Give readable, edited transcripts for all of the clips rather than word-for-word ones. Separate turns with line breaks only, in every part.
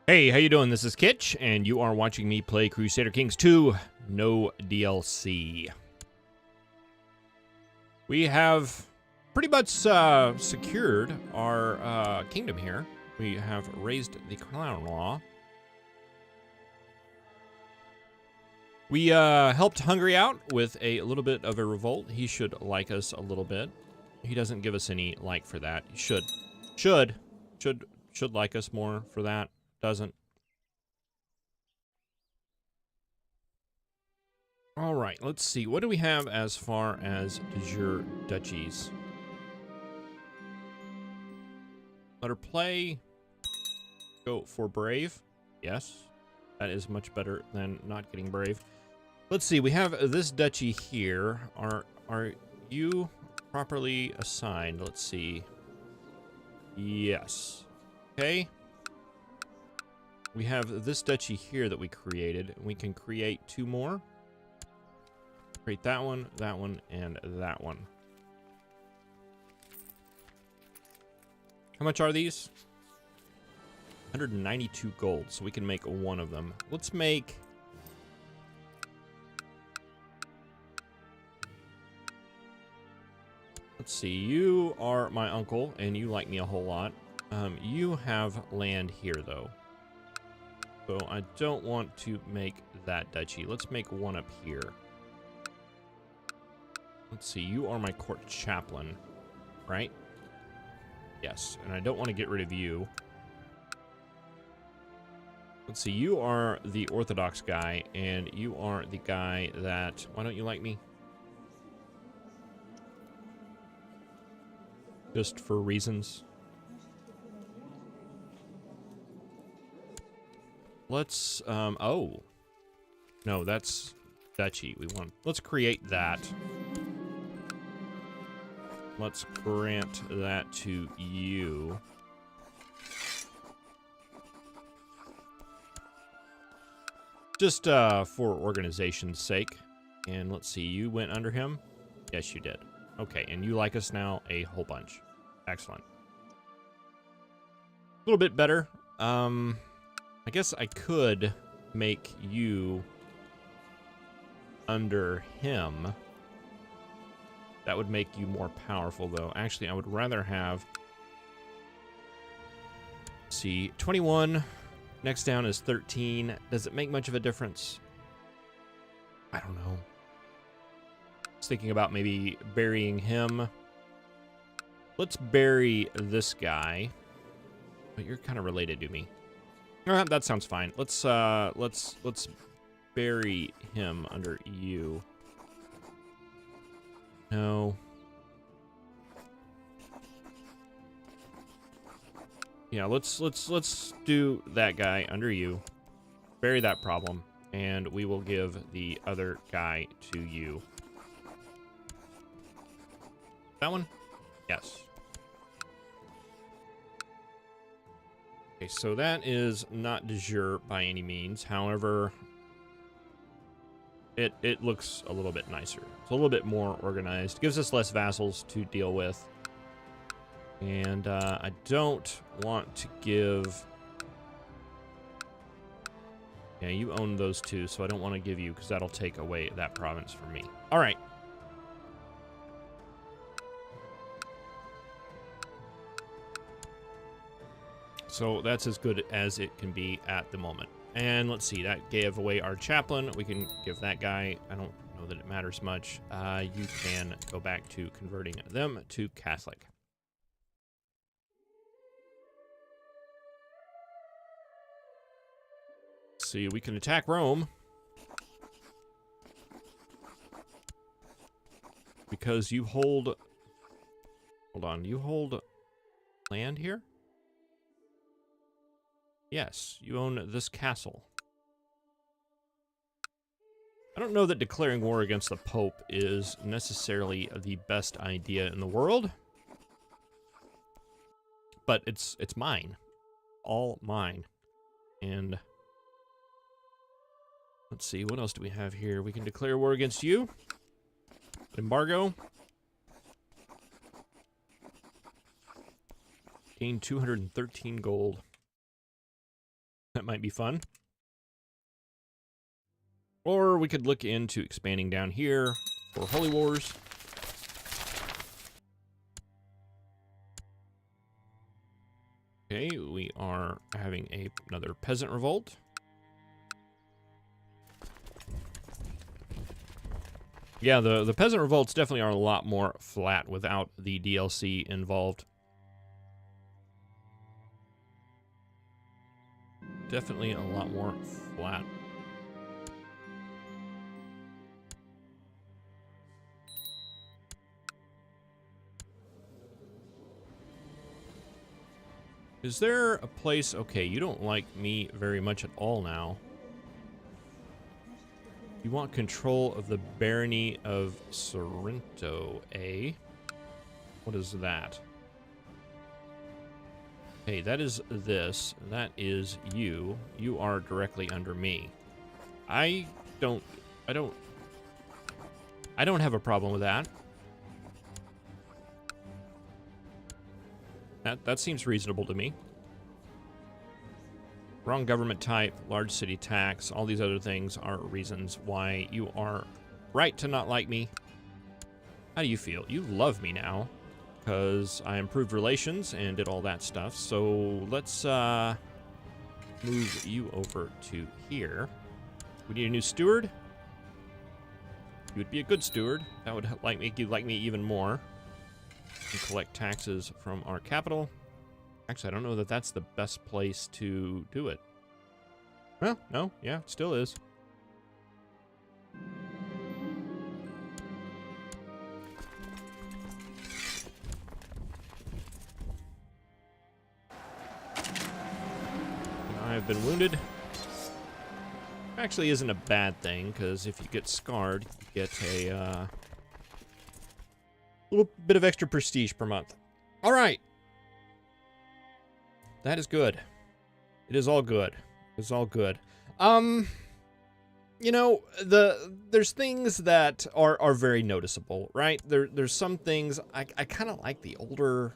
Hey, how you doing? This is Kitch, and you are watching me play Crusader Kings 2, no DLC. We have pretty much secured our kingdom here. We have raised the crown law. We helped Hungary out with a little bit of a revolt. He should like us a little bit. He doesn't give us any like for that. He should like us more for that. Doesn't. All right, let's see. What do we have as far as de jure duchies? Let her play. Go for brave. Yes, that is much better than not getting brave. Let's see. We have this duchy here. Are you properly assigned? Let's see. Yes. Okay. We have this duchy here that we created. We can create two more. Create that one, and that one. How much are these? 192 gold, so we can make one of them. Let's make... Let's see, you are my uncle, and you like me a whole lot. You have land here, though. So I don't want to make that duchy. Let's make one up here. Let's see, you are my court chaplain, right? Yes, and I don't want to get rid of you. Let's see, you are the Orthodox guy, and you are the guy that... Why don't you like me? Just for reasons. Let's, oh. No, that's duchy. We want... Let's create that. Let's grant that to you. Just for organization's sake. And let's see, you went under him? Yes, you did. Okay, and you like us now a whole bunch. Excellent. A little bit better. I guess I could make you under him. That would make you more powerful, though. Actually, I would rather have... Let's see, 21. Next down is 13. Does it make much of a difference? I don't know. I was thinking about maybe burying him. Let's bury this guy. But you're kind of related to me. That sounds fine. Let's bury him under you. No. Yeah, let's do that guy under you. Bury that problem, and we will give the other guy to you. That one? Yes. Okay, so that is not de jure by any means. However, it looks a little bit nicer. It's a little bit more organized. Gives us less vassals to deal with. And I don't want to give... Yeah, you own those two, so I don't want to give you, because that'll take away that province from me. All right. So that's as good as it can be at the moment. And let's see, that gave away our chaplain. We can give that guy, I don't know that it matters much. You can go back to converting them to Catholic. See, we can attack Rome. Because you hold... Hold on, you hold land here? Yes, you own this castle. I don't know that declaring war against the Pope is necessarily the best idea in the world. But it's mine. All mine. And let's see, what else do we have here? We can declare war against you. Embargo. Gain 213 gold. That might be fun. Or we could look into expanding down here for Holy Wars. Okay, we are having another peasant revolt. Yeah, the peasant revolts definitely are a lot more flat without the DLC involved. Definitely a lot more flat. Is there a place... Okay, you don't like me very much at all now. You want control of the barony of Sorrento, eh? What is that? Hey, that is this. That is you. You are directly under me. I don't have a problem with that. That seems reasonable to me. Wrong government type, large city tax, all these other things are reasons why you are right to not like me. How do you feel? You love me now, because I improved relations and did all that stuff. So let's move you over to here. We need a new steward. You would be a good steward. That would make you like me even more. And collect taxes from our capital. Actually, I don't know that that's the best place to do it. Well, no, yeah, it still is. I have been wounded. Actually isn't a bad thing, because if you get scarred, you get a little bit of extra prestige per month. All right. That is good. It is all good. It's all good. You know, there's things that are very noticeable, right? There's some things I kind of like the older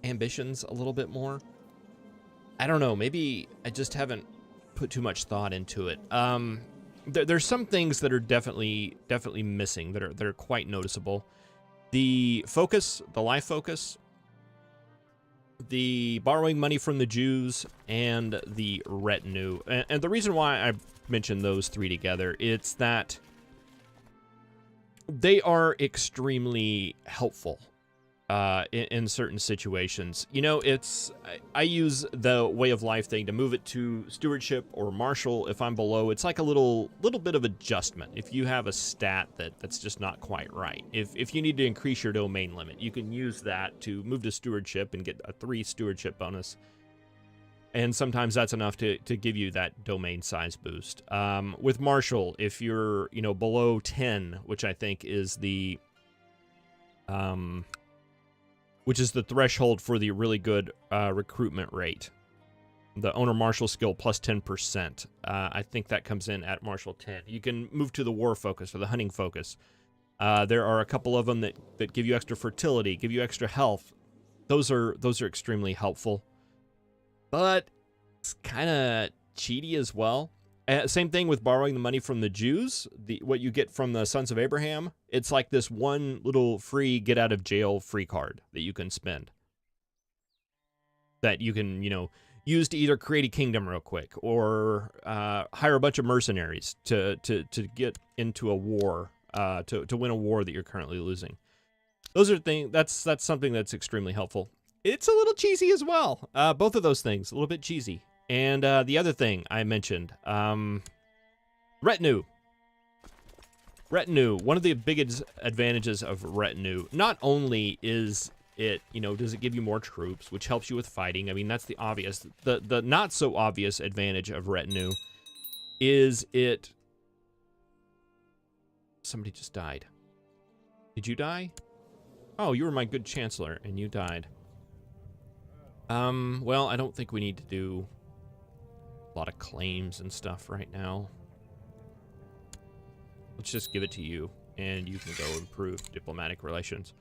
ambitions a little bit more. I don't know, maybe I just haven't put too much thought into it. There's some things that are definitely missing that are quite noticeable. The focus, the life focus, the borrowing money from the Jews, and the retinue. And the reason why I mentioned those three together, it's that they are extremely helpful in certain situations. You know, I use the way of life thing to move it to stewardship or martial if I'm below. It's like a little bit of adjustment if you have a stat that's just not quite right. If you need to increase your domain limit, you can use that to move to stewardship and get a 3 stewardship bonus. And sometimes that's enough to give you that domain size boost. With martial, if you're, you know, below 10, which I think is the threshold for the really good recruitment rate. The owner martial skill plus 10%. I think that comes in at martial 10. You can move to the war focus or the hunting focus. There are a couple of them that give you extra fertility, give you extra health. Those are extremely helpful. But it's kind of cheaty as well. Same thing with borrowing the money from the Jews. What you get from the Sons of Abraham, it's like this one little free get out of jail free card that you can spend. That you can, you know, use to either create a kingdom real quick or hire a bunch of mercenaries to get into a war, to win a war that you're currently losing. Those are things. That's something that's extremely helpful. It's a little cheesy as well. Both of those things, a little bit cheesy. And the other thing I mentioned, retinue. Retinue, one of the biggest advantages of retinue, not only is it, you know, does it give you more troops, which helps you with fighting. I mean, that's the obvious. The not so obvious advantage of retinue is it... Somebody just died. Did you die? Oh, you were my good chancellor, and you died. Well, I don't think we need to do a lot of claims and stuff right now. Let's just give it to you, and you can go improve diplomatic relations.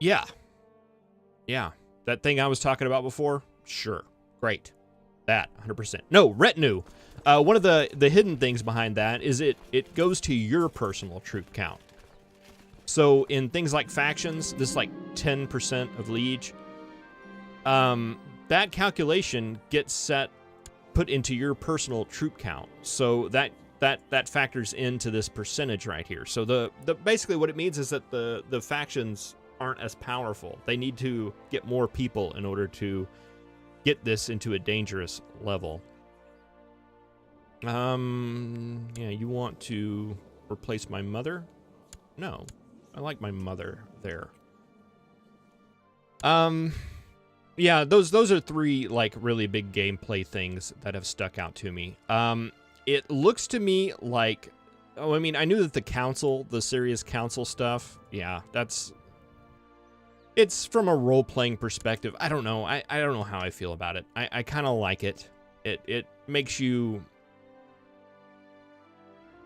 Yeah. Yeah. That thing I was talking about before, Sure. Great. That, 100%. No, retinue. One of the hidden things behind that is it goes to your personal troop count. So in things like factions, this is like 10% of liege. That calculation gets put into your personal troop count. So that factors into this percentage right here. So the basically what it means is that the factions aren't as powerful. They need to get more people in order to get this into a dangerous level. Yeah, you want to replace my mother? No, I like my mother there. Yeah, those are three like really big gameplay things that have stuck out to me. It looks to me like, oh, I mean, I knew that the council, the serious council stuff, yeah, it's from a role-playing perspective. I don't know. I don't know how I feel about it. I kind of like it. It makes you,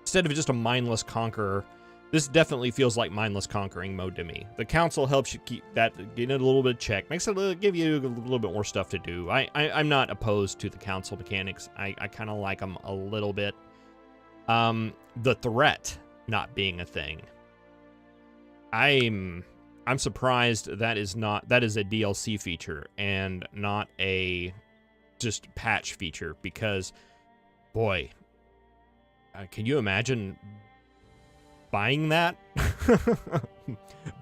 instead of just a mindless conqueror, this definitely feels like mindless conquering mode to me. The council helps you keep that, get it a little bit of check, makes it give you a little bit more stuff to do. I'm not opposed to the council mechanics. I kind of like them a little bit. The threat not being a thing. I'm surprised that is a DLC feature and not a just patch feature, because boy, can you imagine buying that?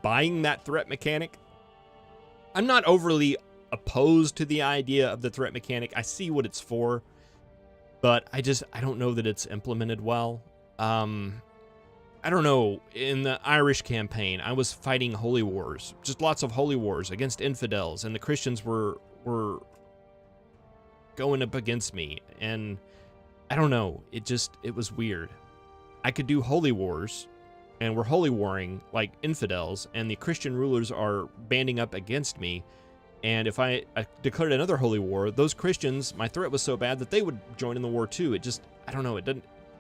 Buying that threat mechanic? I'm not overly opposed to the idea of the threat mechanic. I see what it's for, but I don't know that it's implemented well. I don't know, in the Irish campaign, I was fighting holy wars, just lots of holy wars against infidels, and the Christians were going up against me, and I don't know, it was weird. I could do holy wars, and we're holy warring like infidels, and the Christian rulers are banding up against me, and if I declared another holy war, those Christians, my threat was so bad that they would join in the war too. I don't know, it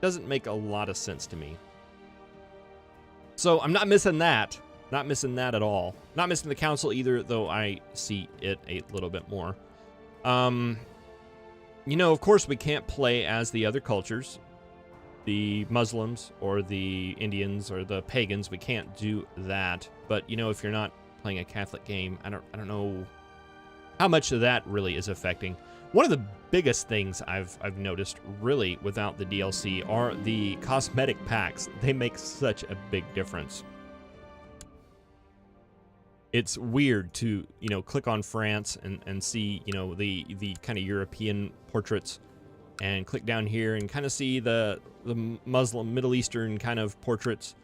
doesn't make a lot of sense to me. So I'm not missing that. Not missing that at all. Not missing the council either, though I see it a little bit more. You know, of course, we can't play as the other cultures. The Muslims or the Indians or the pagans, we can't do that. But, you know, if you're not playing a Catholic game, I don't know how much of that really is affecting. One of the biggest things I've noticed, really, without the DLC are the cosmetic packs. They make such a big difference. It's weird to, you know, click on France and see, you know, the kind of European portraits, and click down here and kind of see the Muslim, Middle Eastern kind of portraits,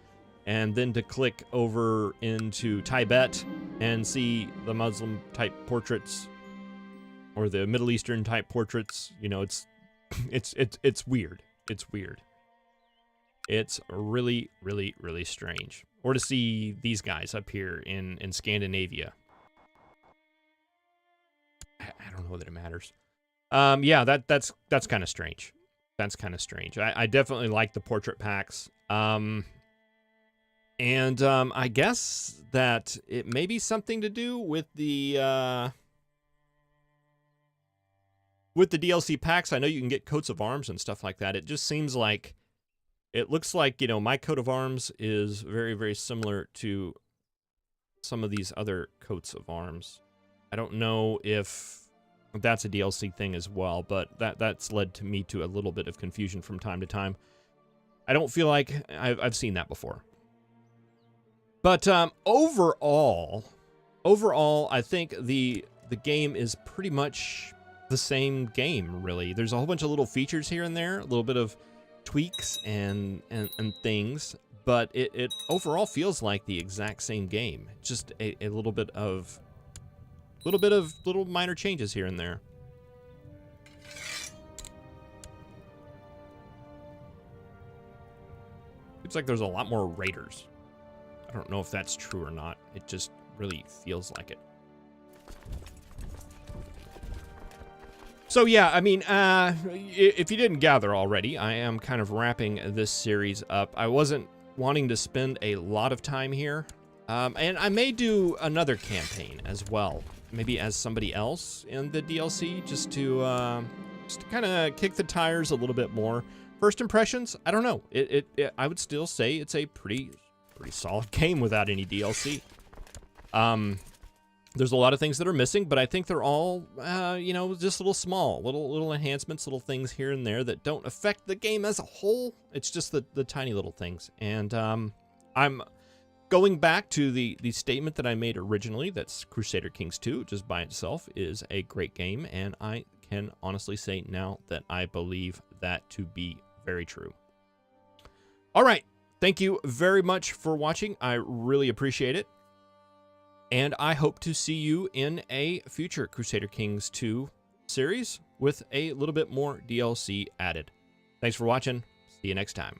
and then to click over into Tibet and see the Muslim type portraits, or the Middle Eastern type portraits. You know, it's weird. It's weird. It's really, really, really strange. Or to see these guys up here in Scandinavia. I don't know that it matters. Yeah, that's kind of strange. That's kind of strange. I definitely like the portrait packs. I guess that it may be something to do with the DLC packs. I know you can get coats of arms and stuff like that. It just seems like, it looks like, you know, my coat of arms is very, very similar to some of these other coats of arms. I don't know if that's a DLC thing as well, but that's led to me to a little bit of confusion from time to time. I don't feel like I've seen that before. But overall, I think the game is pretty much the same game, really. There's a whole bunch of little features here and there, a little bit of tweaks and things, but it overall feels like the exact same game. Just a little bit of little minor changes here and there. Seems like there's a lot more raiders. I don't know if that's true or not. It just really feels like it. So yeah, I mean, if you didn't gather already, I am kind of wrapping this series up. I wasn't wanting to spend a lot of time here, and I may do another campaign as well. maybe as somebody else in the DLC, just to kind of kick the tires a little bit more. First impressions, I don't know. I would still say it's a pretty solid game without any DLC. There's a lot of things that are missing, but I think they're all, you know, just little enhancements, little things here and there that don't affect the game as a whole. It's just the tiny little things. And I'm going back to the statement that I made originally, that's Crusader Kings 2, just by itself, is a great game, and I can honestly say now that I believe that to be very true. All right, thank you very much for watching. I really appreciate it. And I hope to see you in a future Crusader Kings 2 series with a little bit more DLC added. Thanks for watching. See you next time.